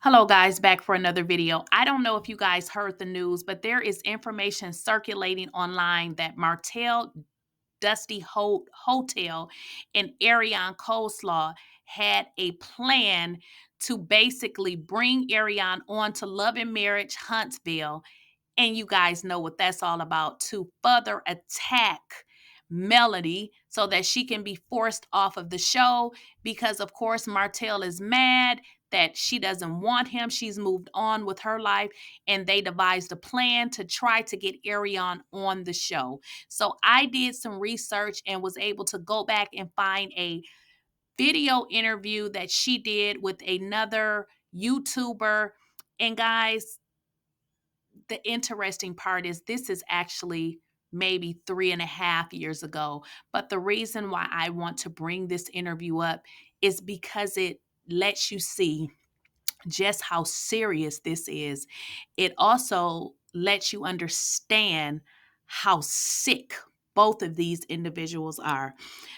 Hello guys, back for another video. I don't know if you guys heard the news, but there is information circulating online that Martell Dusty Holt Hotel and Arionne Coleslaw had a plan to basically bring Arionne on to Love and Marriage Huntsville. And you guys know what that's all about, to further attack Melody so that she can be forced off of the show because, of course, Martell is mad that she doesn't want him. She's moved on with her life, and they devised a plan to try to get Arionne on the show. So I did some research and was able to go back and find a video interview that she did with another YouTuber. And guys, the interesting part is this is actually maybe 3.5 years ago. But the reason why I want to bring this interview up is because it lets you see just how serious this is. It also lets you understand how sick both of these individuals are.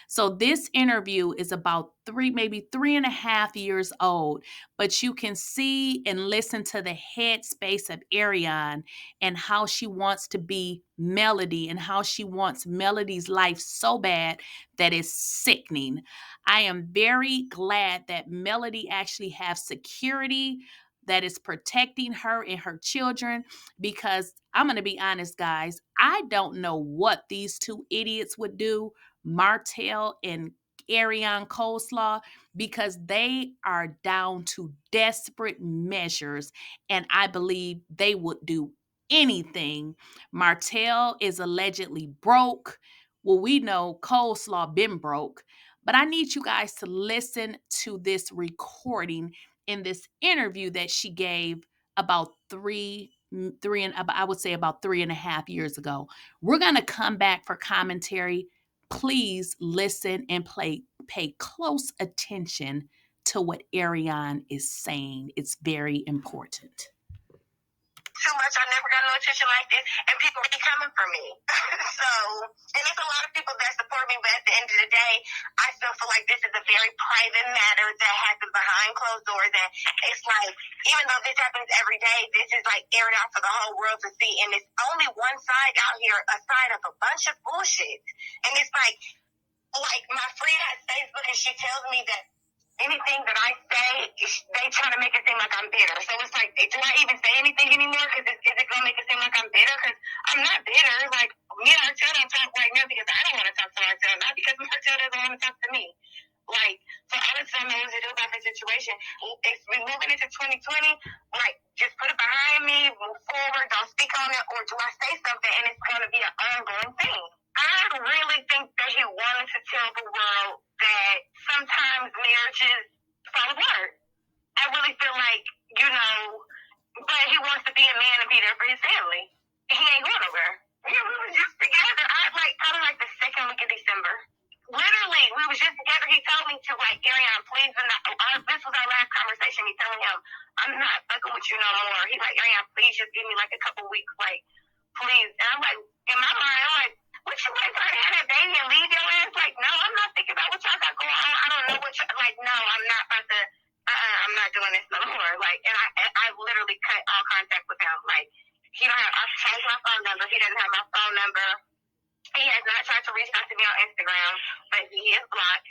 So this interview is about maybe 3.5 years old, but you can see and listen to the headspace of Arionne and how she wants to be Melody and how she wants Melody's life so bad that it's sickening. I am very glad that Melody actually has security that is protecting her and her children, because I'm going to be honest, guys, I don't know what these two idiots would do, Martell and Arionne Coleslaw, because they are down to desperate measures, and I believe they would do anything. Martell is allegedly broke. Well, we know Coleslaw been broke, but I need you guys to listen to this recording in this interview that she gave about I would say about 3.5 years ago. We're going to come back for commentary. Please listen and pay close attention to what Arionne is saying. It's very important. Too much. I never got no attention like this, and people be coming for me. And there's a lot of people that support me, but at the end of the day, I still feel like this is a very private matter that happens behind closed doors. And it's like, even though this happens every day, this is like aired out for the whole world to see. And it's only one side out here, a side of a bunch of bullshit. And it's like my friend has Facebook, and she tells me that anything that I say, they try to make it seem like I'm bitter. So it's like, do I even say anything anymore? Because is it going to make it seem like I'm bitter? Because I'm not bitter. Like, me and Martell don't talk right now because I don't want to talk to Martell, not because Martell doesn't want to talk to me. Like, so honestly, I'm able to do about the situation. We're moving into 2020. Like, just put it behind me, move forward, don't speak on it, or do I say something and it's going to be an ongoing thing? I really think that he wanted to tell the world that sometimes marriages fall apart. I really feel like, but he wants to be a man and be there for his family. He ain't going nowhere. Yeah, we were just together. Probably like the second week of December. Literally, we was just together. He told me to, like, Arionne, please, this was our last conversation. He telling him, I'm not fucking with you no more. He's like, Arionne, please just give me like a couple weeks, like, please. And I'm like, in my mind, I'm like, what you wait for her to have that baby and leave your ass? Like, no, I'm not thinking about what y'all got going on. I don't know no, I'm not about to, I'm not doing this no more. Like, and I literally cut all contact with him. Like, I've changed my phone number. He doesn't have my phone number. He has not tried to reach out to me on Instagram, but he is blocked.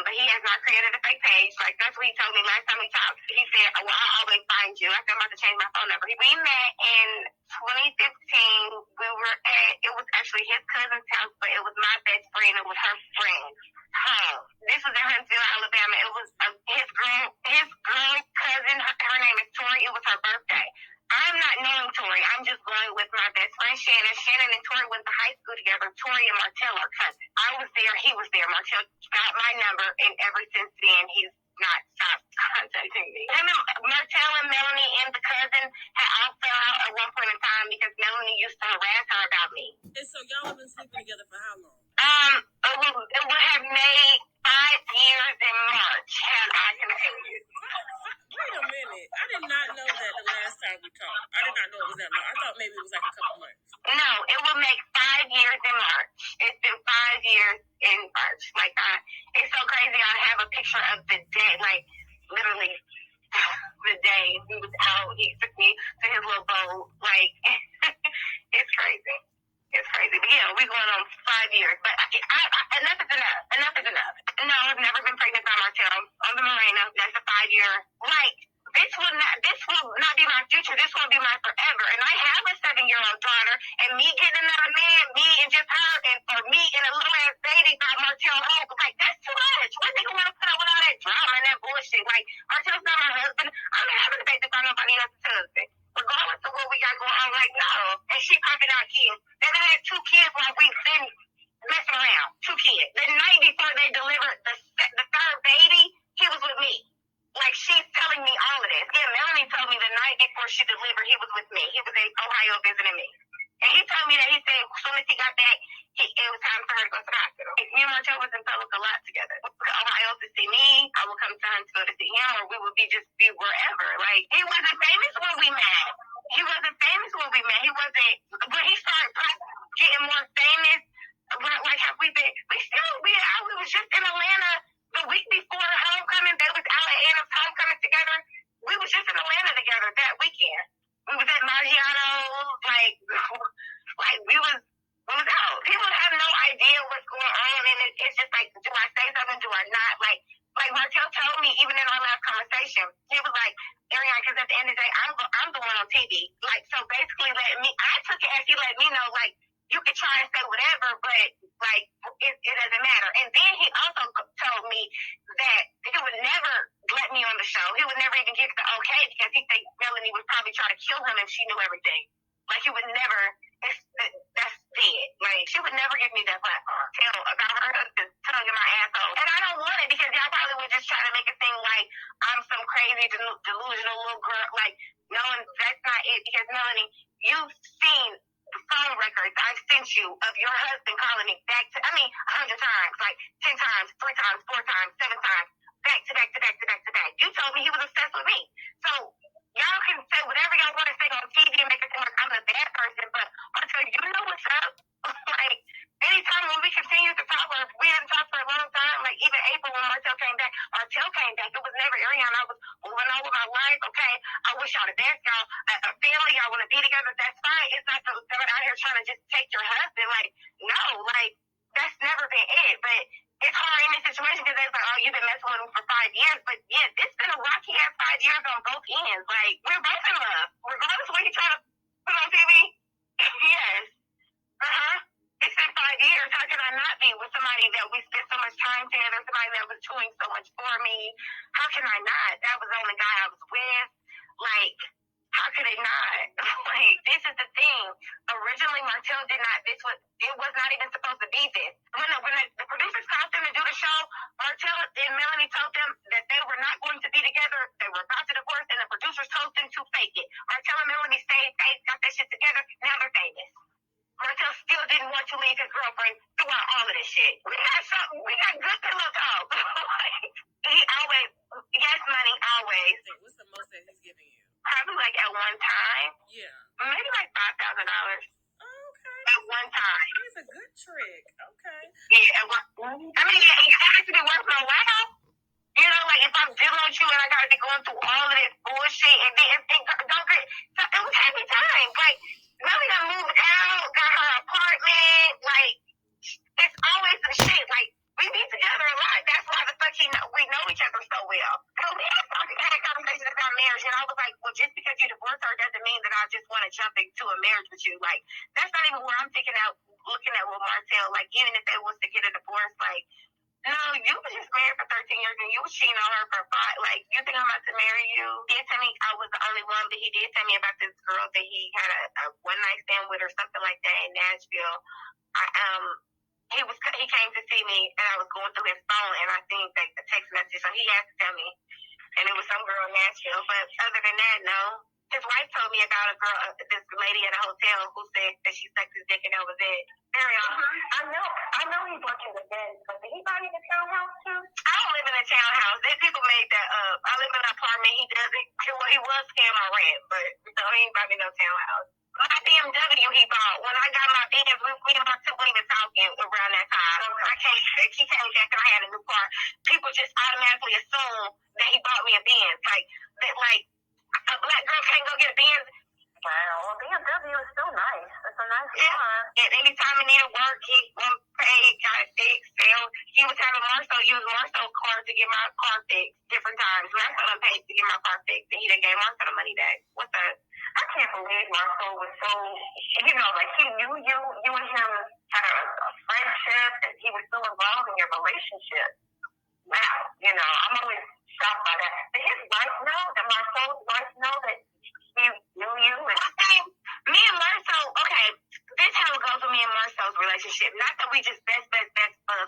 But he has not created a fake page. Like, that's what he told me last time we talked. He said, well, I'll always find you. I said, I'm about to change my phone number. We met in 2015. It was actually his cousin's house, but it was my best friend. It was her friend. This was in Huntsville, Alabama. It was his girl cousin. Her name is Tori. It was her birthday. I'm not knowing Tori. I'm just going with my best friend, Shannon. Shannon and Tori went to high school together. Tori and Martell are cousins. I was there. He was there. Martell got my number, and ever since then, he's not stopped contacting me. Martell and Melanie and the cousin had all fell out at one point in time because Melanie used to harass her about me. And so y'all have been sleeping together for how long? It would have made 5 years in March had I continued. Wait a minute. I did not know that the last time we talked. I did not know it was that long. I thought maybe it was like a couple months. No, it will make 5 years in March. It's been 5 years in March. Like, it's so crazy. I have a picture of the day, like, literally the day We was out. He took me to his little boat. Like, it's crazy. It's crazy. But yeah, we're going on 5 years. But enough is enough. Enough is enough. No, I've never been pregnant by Martell. On the Marina, that's a 5-year. Like, this will not be my future. This will be my forever. And I have a 7-year-old daughter, and me getting another man, me and just her, or me and a little ass baby by Martell Holt, like, that's too much. What nigga want to put up with all that drama and that bullshit? Like, Martell's not my husband. I'm having a baby by nobody else's husband. Regardless of what we got going on, like, no. And she popping out kids. And I had 2 kids while we've been messing around. 2 kids. The night before they delivered the 3rd baby, he was with me. Like, she's telling me all of this. Yeah, Melanie told me the night before she delivered, he was with me. He was in Ohio visiting me. And he told me that he said as soon as he got back, it was time for her to go to the hospital. Me and Martell was in public a lot together. Ohio to see me, I would come to her to go to see him, or we would just be wherever. Like, he wasn't famous when we met. He wasn't famous when we met. He wasn't, when he started getting more famous, like, have we been, we was just in Atlanta the week before homecoming. They was out at Anna's homecoming together. We was just in Atlanta together that weekend. We was at Maggiano's, like we was out. People have no idea what's going on, and it's just like, do I say something? Do I not? Like Martell told me, even in our last conversation, he was like, Arionne, because at the end of the day, I'm the one on TV. Like, so basically, I took it as he let me know, like, you can try and say whatever, but like it doesn't matter. And then he also told me that he would never let me on the show. He would never even give the okay, because he think Melanie would probably try to kill him if she knew everything. Like, he would never. That's dead. Like, she would never give me that platform. Tell about her husband tongue in my asshole, and I don't want it, because y'all probably would just try to make it seem like I'm some crazy delusional little girl. Like, no, that's not it. Because Melanie, you've seen the phone records I've sent you of your husband calling me back to, 100 times, like 10 times, 3 times, 4 times, 7 times, back to back to back to back to back. You told me he was obsessed with me. So y'all can say whatever y'all want to say on TV and make it seem like I'm a bad person, but until you know what's up, like, anytime when we continue to talk, or we haven't talked for a long time, like even April when Martell came back, it was never Arionne. I was moving on with my life. Okay, I wish y'all the best, y'all. A family, y'all want to be together, that's fine. It's not someone out here trying to just take your husband. Like, no, like, that's never been it. But it's hard in this situation, because it's like, oh, you've been messing with him for 5 years. But yeah, it's been a rocky ass 5 years on both ends. Like, we're both in love, regardless of what you try to put on TV. Yes. It's been 5 years. How can I not be with somebody that we spent so much time together, somebody that was doing so much for me? How can I not? That was the only guy I was with. Like, how could it not? Like, this is the thing. Originally, Martell did not, it was not even supposed to be this. When the producers called them to do the show, Martell and Melanie told them that they were not going to be together. They were about to divorce, and the producers told them to fake it. Martell and Melanie stayed, got that shit together. Now they're famous. Martell still didn't want to leave his girlfriend throughout all of this shit. We got good to look out. He always, yes, money, always. What's the most that he's giving you? Probably like at one time. Yeah. Maybe like $5,000. Okay. At one time. That's a good trick. Okay. Yeah, it has to be worth my while. You know, like, if I'm dealing with you and I gotta be going through all of this bullshit, and then so it was happy time. Like, really done moved out, got her apartment, like, it's always some shit. Like, we be together a lot. That's why the fuck we know each other so well. But we had conversations about marriage, and I was like, well, just because you divorced her doesn't mean that I just want to jump into a marriage with you. Like, that's not even where I'm looking at with Martell. Like, even if they was to get a divorce, like, no, you were just married for 13 years, and you was cheating on her for 5. Like, you think I'm about to marry you? He did tell me I was the only one, but he did tell me about this girl that he had a one-night stand with or something like that in Nashville. He came to see me, and I was going through his phone, and I think that the text message, so he had to tell me, and it was some girl in Nashville. But other than that, no. His wife told me about a girl, this lady at a hotel who said that she sucked his dick, and that was it. Arionne, I know he's working with Ben, but did he buy you the townhouse too? I don't live in a townhouse. People made that up. I live in an apartment. He doesn't. Well, he was paying my rent, but so he ain't buy me no townhouse. My BMW he bought. When I got my Benz, we and my two weren't even talking around that time. He came back and I had a new car. People just automatically assume that he bought me a Benz. Like, go get a Benz. Wow, well, BMW is still nice. It's a nice car. And anytime he needed work, he paid, got it fixed. He was having use Marcel card to get my car fixed different times. Marcel done paid to get my car fixed, and he done gave Marcel the money back. What's that? I can't believe Marcel was so, like he knew you. You and him had a friendship, and he was still involved in your relationship. Wow, I'm always shocked by that. Did his wife know, that Marcel's wife know that he knew you? Me and Marcel, okay, this is how it goes with me and Marcel's relationship. Not that we just best buds.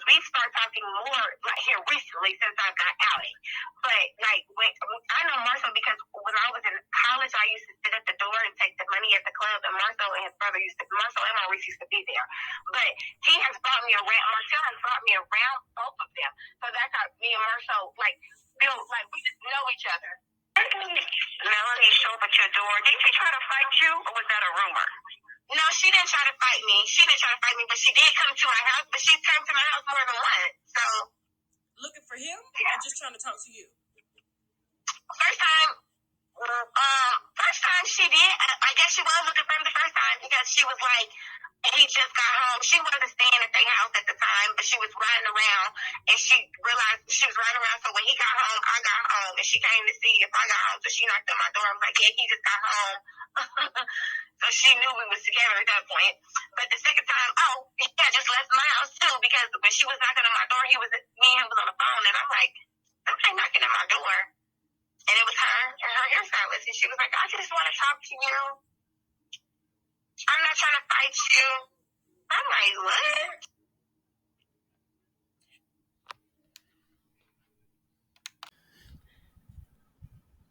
We start talking more like here recently since I got outed. But like I know Marcel because when I was in college, I used to sit at the door and take the money at the club, and Marcel and his brother Marcel and Maurice used to be there. But he has brought me around. Marcel has brought me around both of them. So that's how me and Marcel built, we just know each other. Melanie showed up at your door. Did she try to fight you, or was that a rumor? No, she didn't try to fight me. But she did come to my house. But she came to my house more than once. So looking for him, or just trying to talk to you? First time she did. I guess she was looking for him the first time because she was like, he just got home. She wasn't staying at their house at the time, but she was riding around, and she realized she was riding around. So when he got home, I got home, and she came to see if I got home. So she knocked on my door. I was like, yeah, he just got home. So she knew we was together at that point. But the second time, he had just left my house too, because when she was knocking on my door, me and him was on the phone, and I'm like, somebody knocking on my door. And it was her and her hairstylist, and she was like, I just want to talk to you. I'm not trying to fight you. I'm like, what?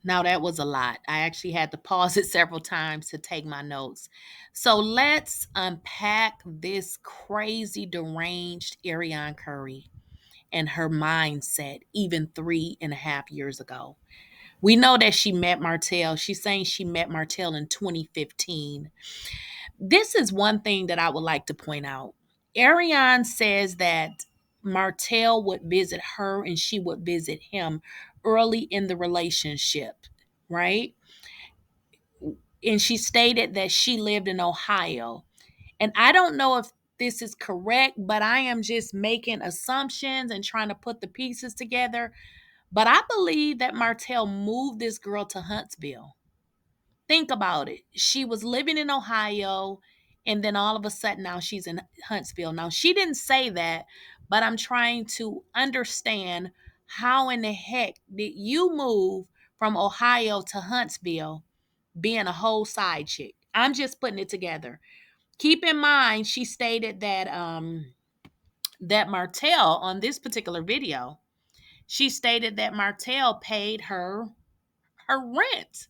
Now that was a lot. I actually had to pause it several times to take my notes. So let's unpack this crazy, deranged Arionne Curry and her mindset even 3.5 years ago. We know that she met Martell. She's saying she met Martell in 2015. This is one thing that I would like to point out. Arionne says that Martell would visit her and she would visit him early in the relationship, right? And she stated that she lived in Ohio. And I don't know if this is correct, but I am just making assumptions and trying to put the pieces together. But I believe that Martell moved this girl to Huntsville. Think about it. She was living in Ohio, and then all of a sudden now she's in Huntsville. Now, she didn't say that, but I'm trying to understand how in the heck did you move from Ohio to Huntsville being a whole side chick? I'm just putting it together. Keep in mind, she stated that that Martell on this particular video, she stated that Martell paid her rent.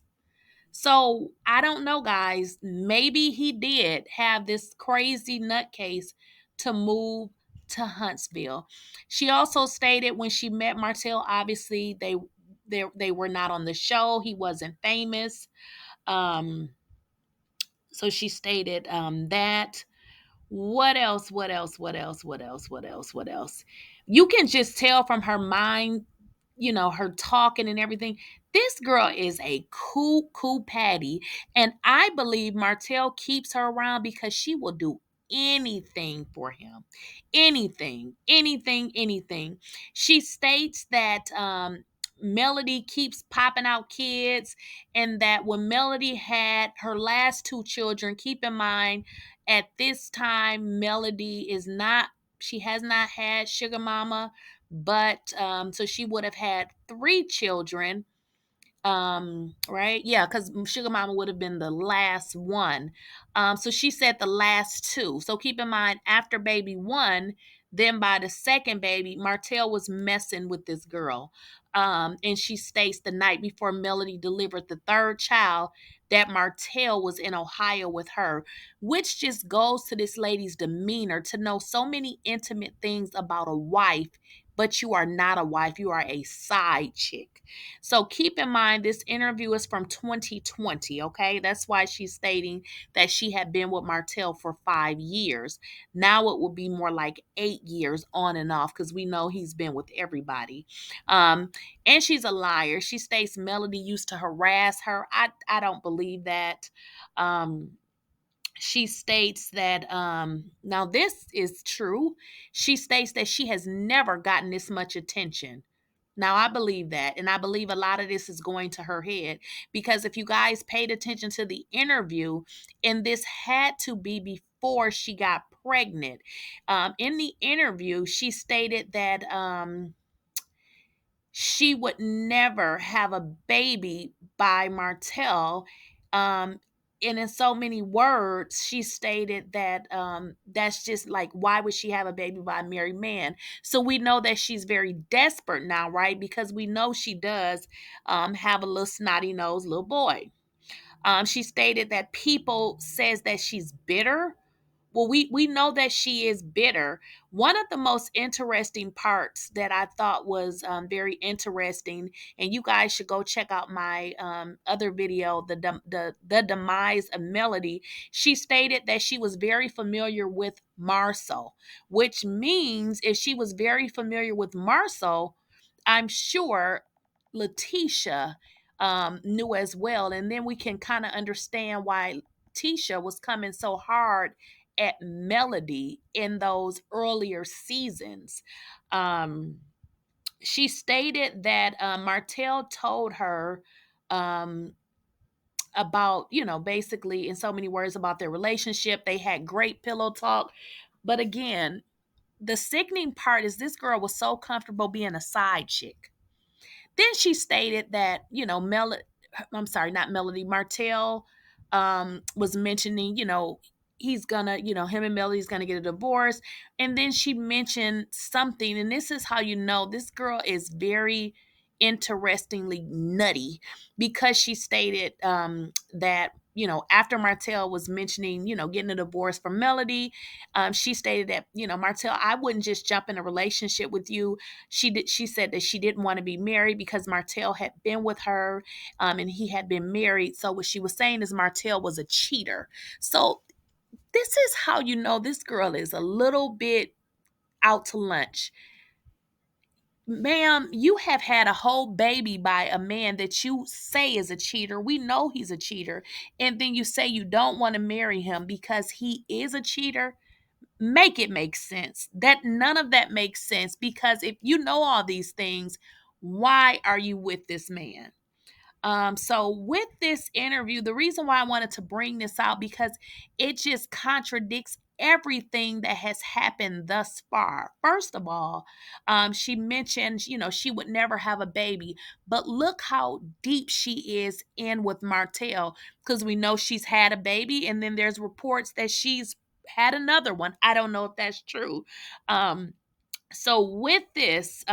So I don't know, guys. Maybe he did have this crazy nutcase to move to Huntsville. She also stated when she met Martell, obviously they were not on the show. He wasn't famous. So she stated that. What else? What else? What else? What else? What else? What else? You can just tell from her mind, her talking and everything. This girl is a cool patty. And I believe Martell keeps her around because she will do anything for him. Anything, anything, anything. She states that Melody keeps popping out kids, and that when Melody had her last two children, keep in mind at this time, Melody she has not had Sugar Mama, but so she would have had three children, right? Yeah, because Sugar Mama would have been the last one. So she said the last two. So keep in mind, after baby one, then by the second baby, Martell was messing with this girl. And she states the night before Melody delivered the third child that Martell was in Ohio with her, which just goes to this lady's demeanor to know so many intimate things about a wife, but you are not a wife. You are a side chick. So keep in mind, this interview is from 2020, okay? That's why she's stating that she had been with Martell for 5 years. Now it will be more like 8 years on and off because we know he's been with everybody. And she's a liar. She states Melody used to harass her. I don't believe that. She states that now this is true. She states that she has never gotten this much attention. Now I believe that, and I believe a lot of this is going to her head because if you guys paid attention to the interview, and this had to be before she got pregnant. In the interview, she stated that she would never have a baby by Martell. And in so many words, she stated that that's just like, why would she have a baby by a married man? So we know that she's very desperate now, right? Because we know she does have a little snotty nose little boy. She stated that people says that she's bitter. Well, we know that she is bitter. One of the most interesting parts that I thought was very interesting, and you guys should go check out my other video, the demise of Melody. She stated that she was very familiar with Marceau, which means if she was very familiar with Marceau, I'm sure Letitia knew as well. And then we can kind of understand why Tisha was coming so hard at Melody in those earlier seasons. She stated that Martell told her about, basically in so many words about their relationship. They had great pillow talk. But again, the sickening part is this girl was so comfortable being a side chick. Then she stated that, I'm sorry, not Melody, Martell was mentioning, he's gonna, him and Melody's gonna get a divorce. And then she mentioned something, and this is how you know this girl is very interestingly nutty, because she stated that, after Martell was mentioning, getting a divorce from Melody, she stated that, Martell, I wouldn't just jump in a relationship with you. She said that she didn't want to be married because Martell had been with her, and he had been married. So what she was saying is Martell was a cheater. So this is how you know this girl is a little bit out to lunch. Ma'am, you have had a whole baby by a man that you say is a cheater. We know he's a cheater. And then you say you don't want to marry him because he is a cheater. Make it make sense. That none of that makes sense, because if you know all these things, why are you with this man? So with this interview, the reason why I wanted to bring this out, because it just contradicts everything that has happened thus far. First of all, she mentioned, she would never have a baby, but look how deep she is in with Martell, because we know she's had a baby, and then there's reports that she's had another one. I don't know if that's true. So with this,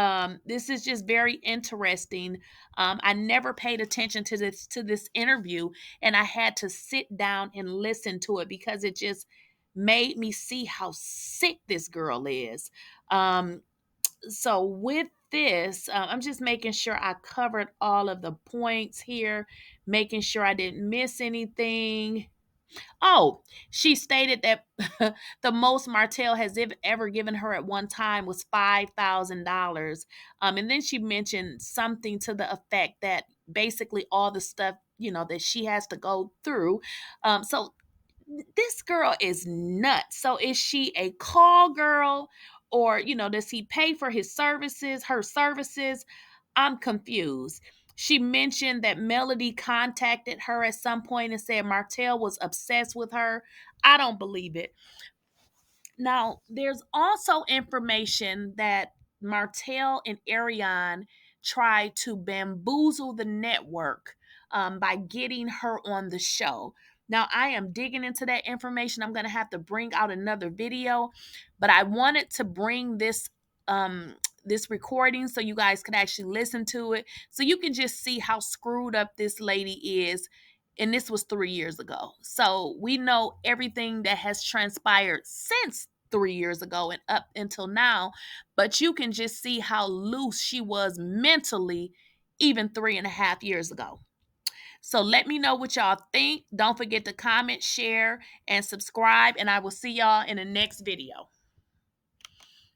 this is just very interesting. I never paid attention to this interview, and I had to sit down and listen to it because it just made me see how sick this girl is. So with this, I'm just making sure I covered all of the points here, making sure I didn't miss anything. Oh, she stated that the most Martell has ever given her at one time was $5,000. And then she mentioned something to the effect that basically all the stuff, that she has to go through. So this girl is nuts. So is she a call girl, or, does he pay for her services? I'm confused. She mentioned that Melody contacted her at some point and said Martell was obsessed with her. I don't believe it. Now, there's also information that Martell and Arionne tried to bamboozle the network by getting her on the show. Now, I am digging into that information. I'm going to have to bring out another video, but I wanted to bring this recording so you guys could actually listen to it, so you can just see how screwed up this lady is. And this was 3 years ago. So we know everything that has transpired since 3 years ago and up until now, but you can just see how loose she was mentally even 3.5 years ago. So let me know what y'all think. Don't forget to comment, share, and subscribe, and I will see y'all in the next video.